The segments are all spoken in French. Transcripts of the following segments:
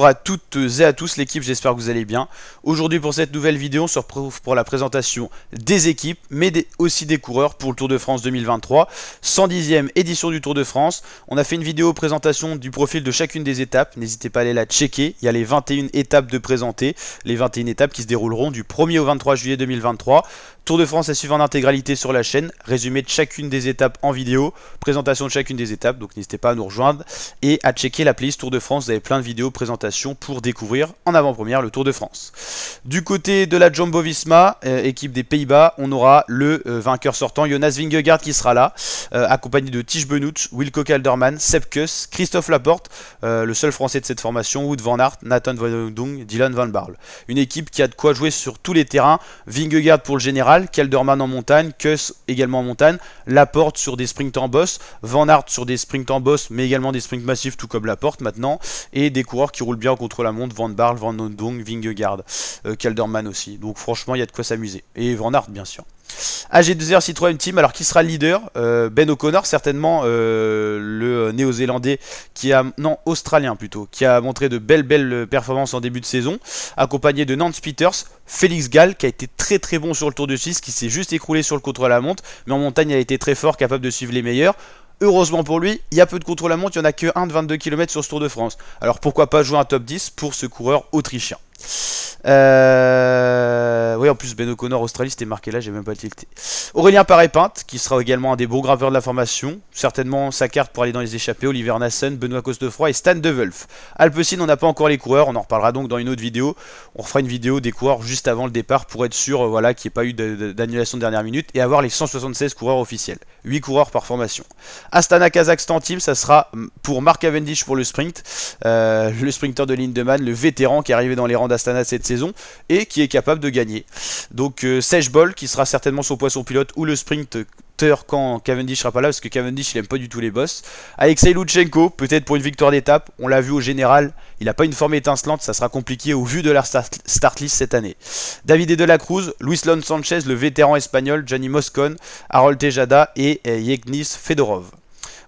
Bonjour à toutes et à tous l'équipe, j'espère que vous allez bien. Aujourd'hui pour cette nouvelle vidéo, on se retrouve pour la présentation des équipes, mais aussi des coureurs pour le Tour de France 2023. 110e édition du Tour de France. On a fait une vidéo présentation du profil de chacune des étapes, n'hésitez pas à aller la checker. Il y a les 21 étapes de présenter, les 21 étapes qui se dérouleront du 1er au 23 juillet 2023. Tour de France à suivre en intégralité sur la chaîne, résumé de chacune des étapes en vidéo, présentation de chacune des étapes, donc n'hésitez pas à nous rejoindre et à checker la playlist Tour de France, vous avez plein de vidéos présentations pour découvrir en avant-première le Tour de France. Du côté de la Jumbo-Visma, équipe des Pays-Bas, on aura le vainqueur sortant, Jonas Vingegaard qui sera là, accompagné de Tiesj Benoot, Wilco Kelderman, Sepp Kuss, Christophe Laporte, le seul français de cette formation, Wout van Aert, Nathan Van Dung, Dylan Van Baarle. Une équipe qui a de quoi jouer sur tous les terrains, Vingegaard pour le général, Kelderman en montagne, Kuss également en montagne, Laporte sur des sprints en boss, Van Aert sur des sprints en boss, mais également des sprints massifs tout comme Laporte maintenant, et des coureurs qui roulent bien contre la montre, Van Baarle, Van Dung, Vingegaard, Kelderman aussi. Donc franchement il y a de quoi s'amuser. Et Van Aert bien sûr. AG2R Citroën Team, alors qui sera le leader? Ben O'Connor certainement, le néo-zélandais qui a, non australien plutôt, qui a montré de belles performances en début de saison, accompagné de Nance Peters, Félix Gall qui a été très bon sur le Tour de Suisse, qui s'est juste écroulé sur le contre-la-montre, mais en montagne il a été très fort, capable de suivre les meilleurs. Heureusement pour lui, il y a peu de contre-la-montre, il n'y en a que 1 de 22 km sur ce Tour de France. Alors pourquoi pas jouer un top 10 pour ce coureur autrichien. Oui, en plus Ben O'Connor Australie c'était marqué là, j'ai même pas tilté. Aurélien Paré-Pinte qui sera également un des bons graveurs de la formation, certainement sa carte pour aller dans les échappées, Oliver Nassen, Benoît Cosnefroy et Stan De Wulf. Alpecin, on n'a pas encore les coureurs, on en reparlera donc dans une autre vidéo. On refera une vidéo des coureurs juste avant le départ pour être sûr voilà, qu'il n'y ait pas eu d'annulation de dernière minute et avoir les 176 coureurs officiels, 8 coureurs par formation. Astana Kazakhstan Team, ça sera pour Mark Cavendish pour le sprint, le sprinter de Lindemann, le vétéran qui est arrivé dans les rangs d'Astana cette saison et qui est capable de gagner. Donc Serge Boll qui sera certainement son poisson pilote ou le sprinter quand Cavendish sera pas là parce que Cavendish il aime pas du tout les boss. Alexei Loutchenko peut-être pour une victoire d'étape, on l'a vu au général, il n'a pas une forme étincelante, ça sera compliqué au vu de la start list cette année. David de la Cruz, Luis Lon Sanchez, le vétéran espagnol, Gianni Moscon, Harold Tejada et Yegnis Fedorov.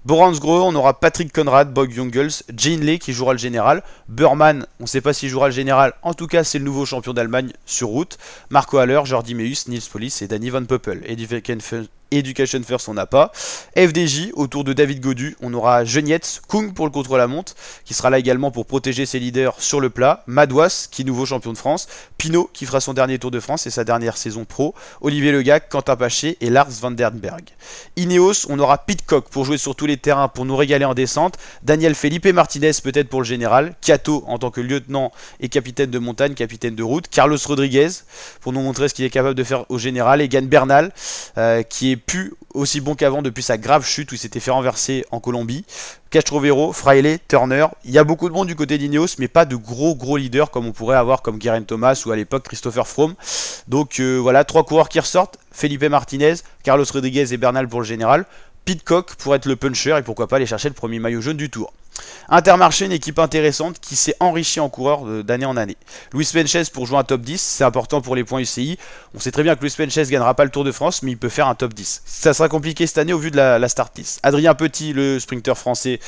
Boransgro, on aura Patrick Conrad, Bob Jungels, Jean Lee qui jouera le général, Burman, on ne sait pas s'il jouera le général, en tout cas c'est le nouveau champion d'Allemagne sur route, Marco Haller, Jordi Meus, Nils Police et Danny Van Poppel. Education First on n'a pas. FDJ autour de David Gaudu, on aura Genietz, Kung pour le contre-la-montre qui sera là également pour protéger ses leaders sur le plat, Madouas qui est nouveau champion de France, Pinot qui fera son dernier Tour de France et sa dernière saison pro, Olivier Legac, Quentin Paché et Lars van der Berg. Ineos, on aura Pidcock pour jouer sur tous les terrains pour nous régaler en descente, Daniel Felipe Martinez peut-être pour le général, Kato en tant que lieutenant et capitaine de montagne, capitaine de route, Carlos Rodriguez pour nous montrer ce qu'il est capable de faire au général, Egan Bernal qui est plus aussi bon qu'avant depuis sa grave chute où il s'était fait renverser en Colombie. Castrovero, Fraile, Turner, il y a beaucoup de monde du côté d'Ineos mais pas de gros leaders comme on pourrait avoir comme Geraint Thomas ou à l'époque Christopher Froome. Donc voilà, 3 coureurs qui ressortent, Felipe Martinez, Carlos Rodriguez et Bernal pour le général, Pidcock pour être le puncher et pourquoi pas aller chercher le premier maillot jaune du Tour. Intermarché, une équipe intéressante qui s'est enrichie en coureur d'année en année. Luis Penchez pour jouer un top 10, c'est important pour les points UCI. On sait très bien que Luis Penchez ne gagnera pas le Tour de France, mais il peut faire un top 10. Ça sera compliqué cette année au vu de la start list. Adrien Petit, le sprinter français,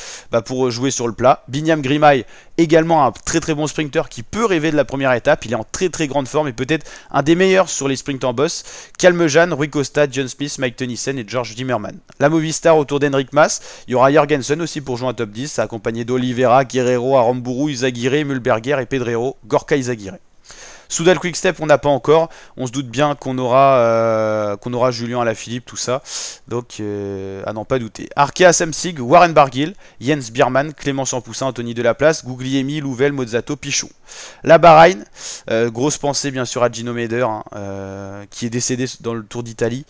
pour jouer sur le plat. Binyam Grimaille, également un très bon sprinter qui peut rêver de la première étape. Il est en très grande forme et peut-être un des meilleurs sur les sprints en boss. Calmejean, Rui Costa, John Smith, Mike Tennyson et George Zimmermann. La Movistar autour d'Henrik Mas. Il y aura Jorgensen aussi pour jouer un top 10, accompagné d'Oliveira, Guerrero, Aramburu, Izagirre, Mulberger et Pedrero, Gorka Izagirre. Soudal Quickstep on n'a pas encore, on se doute bien qu'on aura Julien Alaphilippe, tout ça, donc à n'en pas douter. Arkea Samsic, Warren Barguil, Jens Biermann, Clément Sampoussin, Anthony Delaplace, Guglielmi, Louvel, Mozzato, Pichon. La Bahreïn, grosse pensée bien sûr à Gino Meder, qui est décédé dans le Tour d'Italie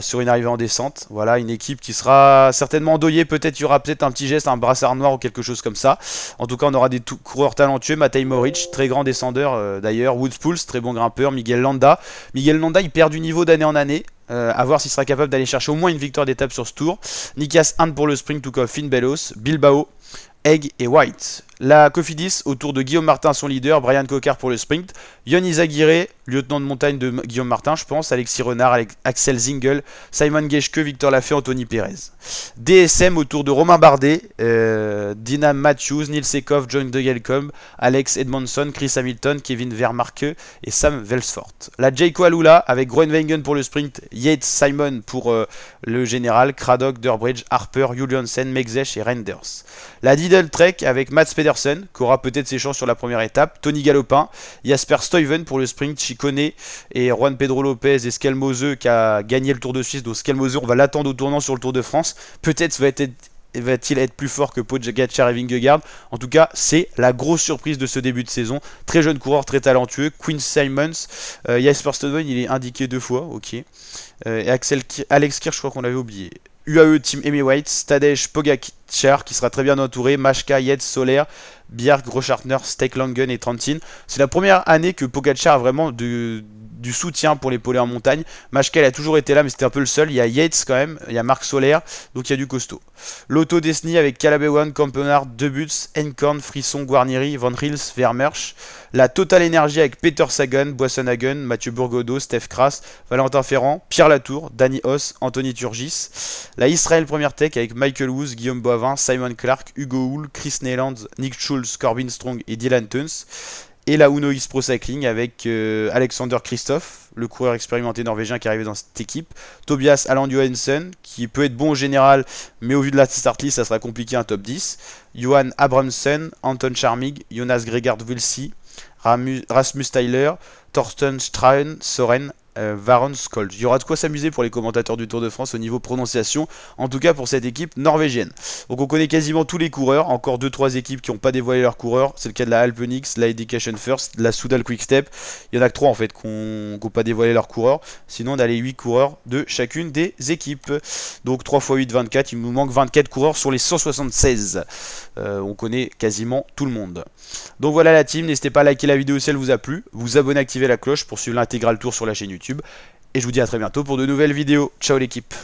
sur une arrivée en descente. Voilà, une équipe qui sera certainement endoyée, peut-être il y aura peut-être un petit geste, un brassard noir ou quelque chose comme ça. En tout cas on aura des coureurs talentueux, Matej Moric, très grand descendeur d'ailleurs, Wout Poels, très bon grimpeur, Miguel Landa. Miguel Landa, il perd du niveau d'année en année. À voir s'il sera capable d'aller chercher au moins une victoire d'étape sur ce tour. Nikias Hunt pour le sprint, tout comme Finn Bellos, Bilbao, Egg et White. La Cofidis autour de Guillaume Martin, son leader, Brian Cocard pour le sprint, Yon Izagirre, lieutenant de montagne de Guillaume Martin, je pense, Alexis Renard, Axel Zingel, Simon Geschke, Victor Lafay, Anthony Perez. DSM autour de Romain Bardet, Dina Matthews, Nils Ekhoff, John Degelcombe, Alex Edmondson, Chris Hamilton, Kevin Vermarke et Sam Velsfort. La Jayco Alula avec Groenewegen pour le sprint, Yates, Simon pour le général, Craddock, Durbridge, Harper, Juliansen, Megzech et Renders. La Lidl Trek avec Mats Pedersen, qui aura peut-être ses chances sur la première étape, Tony Galopin, Jasper Stuyven pour le sprint, Chicone et Juan Pedro Lopez et Skelmose qui a gagné le Tour de Suisse. Donc Skelmose, on va l'attendre au tournant sur le Tour de France. Peut-être va-t-il être plus fort que Pogacar et Vingegaard. En tout cas, c'est la grosse surprise de ce début de saison. Très jeune coureur, très talentueux. Quinn Simmons, Jasper Stuyven, il est indiqué 2 fois, ok. Et Alex Kirch, je crois qu'on l'avait oublié. UAE Team Amy White, Tadej Pogacar qui sera très bien entouré, Machka, Yates, Soler, Bjerg, Groschartner, Stecklangen et Trentin. C'est la première année que Pogacar a vraiment du soutien pour les poler en montagne. Machka il a toujours été là mais c'était un peu le seul. Il y a Yates quand même, il y a Marc Soler, donc il y a du costaud. L'Auto Desni avec Calabewan, Campenard, Debuts, Enkorn, Frisson, Guarnieri, Van Riels, Vermersch. La Total Energy avec Peter Sagan, Boissonhagen, Mathieu Bourgodeau, Steph Kras, Valentin Ferrand, Pierre Latour, Danny Hoss, Anthony Turgis. La Israel Première Tech avec Michael Woos, Guillaume Boivin, Simon Clark, Hugo Hull, Chris Neyland, Nick Schulz, Corbin Strong et Dylan Teuns. Et la Uno X Pro Cycling avec Alexander Christophe, le coureur expérimenté norvégien qui est arrivé dans cette équipe. Tobias Allan Johansen, qui peut être bon au général, mais au vu de la start list, ça sera compliqué un top 10. Johan Abramsen, Anton Charmig, Jonas Gregard Wilsi, Rasmus Tyler, Thorsten Strahen, Soren, Varon Skold. Il y aura de quoi s'amuser pour les commentateurs du Tour de France au niveau prononciation, en tout cas pour cette équipe norvégienne. Donc on connaît quasiment tous les coureurs, encore 2-3 équipes qui n'ont pas dévoilé leurs coureurs, c'est le cas de la Alpenix, la Education First, de la Soudal Quickstep, il y en a que 3 en fait qui n'ont pas dévoilé leurs coureurs, sinon on a les 8 coureurs de chacune des équipes. Donc 3 x 8, 24, il nous manque 24 coureurs sur les 176. On connaît quasiment tout le monde. Donc voilà la team, n'hésitez pas à liker la vidéo si elle vous a plu, vous abonner, activer la cloche pour suivre l'intégral tour sur la chaîne YouTube. Et je vous dis à très bientôt pour de nouvelles vidéos. Ciao l'équipe.